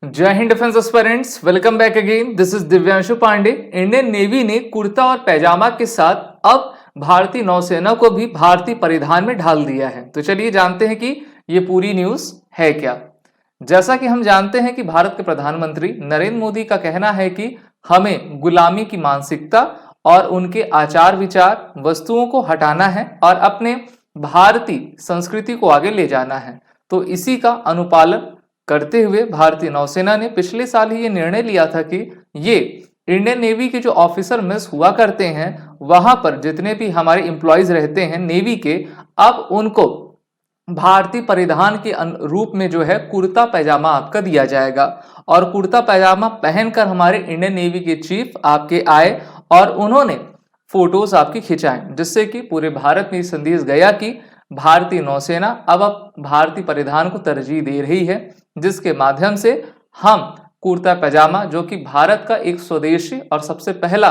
जय हिंद defence aspirants, welcome back again. This is Divyanshu Pandey. Indian Navy ने कुर्ता और पैजामा के साथ अब भारतीय नौसेना को भी भारतीय परिधान में ढाल दिया है। तो चलिए जानते हैं कि ये पूरी न्यूज है क्या। जैसा कि हम जानते हैं कि भारत के प्रधानमंत्री नरेंद्र मोदी का कहना है कि हमें गुलामी की मानसिकता और उनके आचार विचार वस्तुओं को हटाना है और अपने भारतीय संस्कृति को आगे ले जाना है। तो इसी का अनुपालन करते हुए भारतीय नौसेना ने पिछले साल ही ये निर्णय लिया था कि ये इंडियन नेवी के जो ऑफिसर मिस हुआ करते हैं वहां पर जितने भी हमारे एम्प्लॉयज रहते हैं नेवी के, अब उनको भारतीय परिधान के रूप में जो है कुर्ता पैजामा आपका दिया जाएगा। और कुर्ता पैजामा पहनकर हमारे इंडियन नेवी के चीफ आपके आए और उन्होंने फोटोज आपकी खिंचाएं, जिससे कि पूरे भारत में संदेश गया कि भारतीय नौसेना अब भारतीय परिधान को तरजीह दे रही है, जिसके माध्यम से हम कुर्ता पैजामा जो कि भारत का एक स्वदेशी और सबसे पहला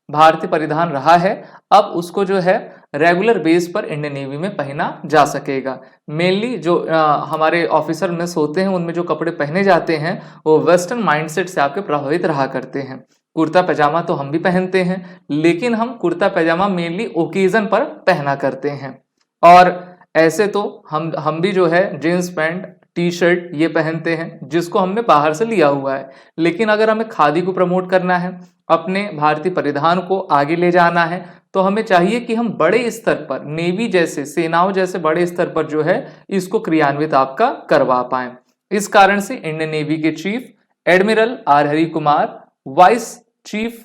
भारतीय परिधान रहा है, अब उसको जो है रेगुलर बेस पर इंडियन नेवी में पहना जा सकेगा। मेनली जो हमारे ऑफिसर मिस होते हैं उनमें जो कपड़े पहने जाते हैं वो वेस्टर्न माइंडसेट से आपके प्रभावित रहा करते हैं। कुर्ता पैजामा तो हम भी पहनते हैं, लेकिन हम कुर्ता पैजामा मेनली ओकेजन पर पहना करते हैं। और ऐसे तो हम भी जो है जींस पैंट टी शर्ट ये पहनते हैं जिसको हमने बाहर से लिया हुआ है। लेकिन अगर हमें खादी को प्रमोट करना है, अपने भारतीय परिधान को आगे ले जाना है, तो हमें चाहिए कि हम बड़े स्तर पर नेवी जैसे सेनाओं जैसे बड़े स्तर पर जो है इसको क्रियान्वित आपका करवा पाए। इस कारण से इंडियन नेवी के chief admiral R Hari Kumar, vice chief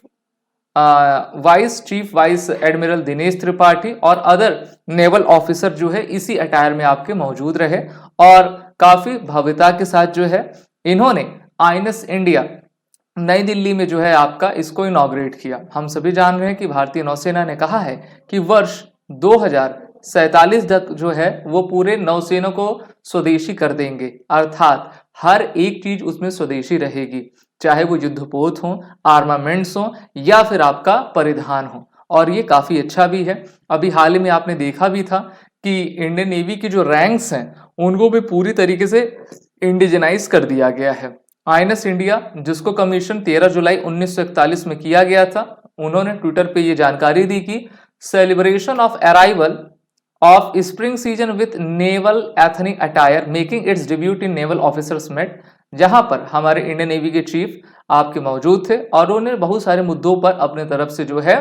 vice admiral Dinesh Tripathi और अदर नेवल ऑफिसर जो है इसी अटायर में आपके मौजूद रहे और काफी भव्यता के साथ जो है इन्होंने आईएनएस इंडिया नई दिल्ली में जो है आपका इसको इनॉग्रेट किया। हम सभी जान रहे हैं कि भारतीय नौसेना ने कहा है कि वर्ष 2047 तक जो है वो पूरे नौसेना को स्वदेशी कर देंगे, अर्थात हर एक चीज उसमें स्वदेशी रहेगी, चाहे वो युद्धपोत हो, आर्मामेंट्स हो या फिर आपका परिधान हो। और ये काफी अच्छा भी है। अभी हाल ही में आपने देखा भी था कि इंडियन नेवी की जो रैंक्स हैं उनको भी पूरी तरीके से इंडिजनाइज कर दिया गया है। आईएनएस इंडिया जिसको कमीशन 13 जुलाई 1941 में किया गया था, उन्होंने ट्विटर पे ये जानकारी दी कि celebration of arrival of spring season with naval ethnic attire making its debut in naval officers mess, जहां पर हमारे इंडियन नेवी के चीफ आपके मौजूद थे और उन्होंने बहुत सारे मुद्दों पर अपने तरफ से जो है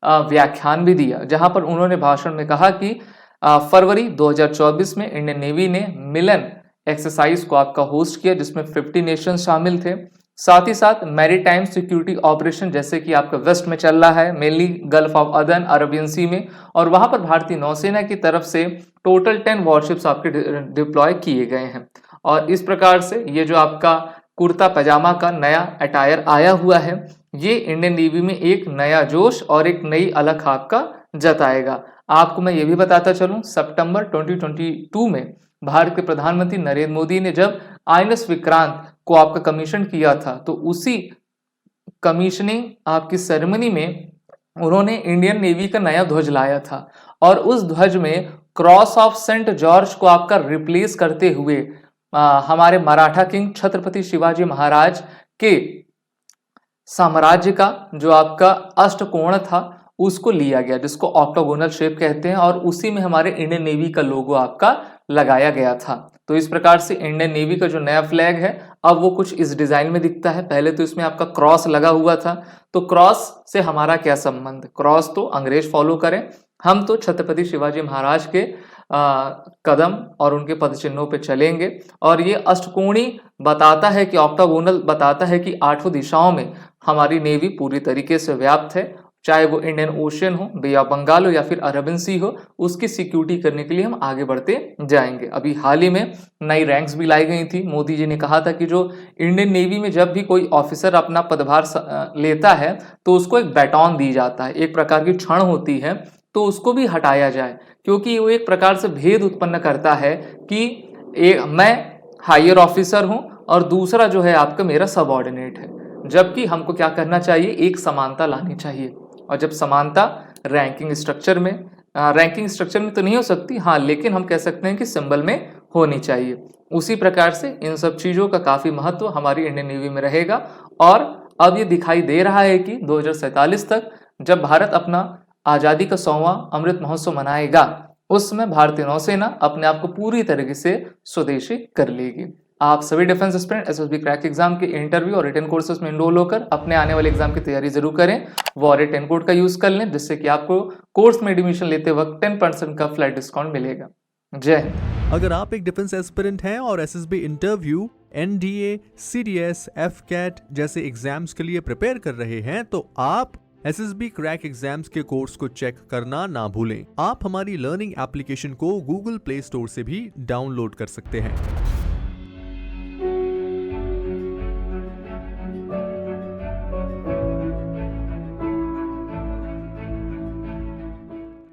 व्याख्यान भी दिया, जहां पर उन्होंने भाषण में कहा कि फरवरी 2024 में इंडियन नेवी ने मिलन एक्सरसाइज को आपका होस्ट किया जिसमें 50 नेशन शामिल थे। साथ ही साथ मैरीटाइम सिक्योरिटी ऑपरेशन जैसे कि आपका वेस्ट में चल रहा है, mainly gulf of Aden Arabian sea में, और वहां पर भारतीय नौसेना की तरफ से टोटल 10 वॉरशिप्स आपके डिप्लॉय किए गए हैं। और इस प्रकार से ये जो आपका कुर्ता पैजामा का नया अटायर आया हुआ है, ये इंडियन नेवी में एक नया जोश और एक नई अलग आपका जताएगा। आपको मैं ये भी बताता चलूं, सितंबर 2022 में भारत के प्रधानमंत्री नरेंद्र मोदी ने जब आईएनएस विक्रांत को आपका कमीशन किया था, तो उसी कमीशनिंग आपकी सेरेमनी में उन्होंने इंडियन नेवी का नया ध्वज लाया था और उस ध्वज में क्रॉस ऑफ सेंट जॉर्ज को आपका रिप्लेस करते हुए हमारे मराठा किंग छत्रपति शिवाजी महाराज के साम्राज्य का जो आपका अष्टकोण था उसको लिया गया, जिसको ऑक्टागोनल शेप कहते हैं, और उसी में हमारे इंडियन नेवी का लोगो आपका लगाया गया था। तो इस प्रकार से इंडियन नेवी का जो नया फ्लैग है अब वो कुछ इस डिजाइन में दिखता है। पहले तो इसमें आपका क्रॉस लगा हुआ था, तो क्रॉस से हमारा क्या संबंध, क्रॉस तो अंग्रेज फॉलो करें, हम तो छत्रपति शिवाजी महाराज के कदम और उनके पद चिन्हों पे चलेंगे। और ये अष्टकोणी बताता है कि ऑक्टागोनल बताता है कि 8 दिशाओं में हमारी नेवी पूरी तरीके से व्याप्त है, चाहे वो इंडियन ओशियन हो, बे ऑफ बंगाल हो या फिर अरबियन सी हो, उसकी सिक्योरिटी करने के लिए हम आगे बढ़ते जाएंगे। अभी हाल ही में नई रैंक्स भी लाई गई थी। मोदी जी ने कहा था कि जो इंडियन नेवी में जब भी कोई ऑफिसर अपना पदभार लेता है तो उसको एक बैटॉन दी जाता है, एक प्रकार की क्षण होती है, तो उसको भी हटाया जाए, क्योंकि वो एक प्रकार से भेद उत्पन्न करता है कि मैं हायर ऑफिसर हूं और दूसरा जो है आपका मेरा सबऑर्डिनेट है, जबकि हमको क्या करना चाहिए, एक समानता लानी चाहिए। और जब समानता रैंकिंग स्ट्रक्चर में तो नहीं हो सकती, हाँ, लेकिन हम कह सकते हैं कि सिंबल में होनी चाहिए। उसी प्रकार से इन सब चीज़ों का काफ़ी महत्व हमारी इंडियन नेवी में रहेगा। और अब ये दिखाई दे रहा है कि 2047 तक जब भारत अपना आज़ादी का 100वां अमृत महोत्सव मनाएगा, उसमें भारतीय नौसेना अपने आप को पूरी तरीके से स्वदेशी कर लेगी। आप सभी defence aspirant SSB crack exam के इंटरव्यू और रिटन कोर्सेज में एनरोल होकर अपने आने वाले एग्जाम की तैयारी जरूर करें। वॉरियर 10 कोड का यूज कर लें, जिससे कि आपको कोर्स में एडमिशन लेते वक्त 10% का फ्लैट डिस्काउंट मिलेगा। जय हिंद। अगर आप एक डिफेंस एस्पिरेंट हैं और SSB interview, NDA, CDS, AFCAT जैसे एग्जाम्स के लिए प्रिपेयर कर रहे हैं, तो आप एसएसबी क्रैक एग्जाम्स के कोर्स को चेक करना ना भूलें। आप हमारी लर्निंग एप्लीकेशन को गूगल प्ले स्टोर से भी डाउनलोड कर सकते हैं।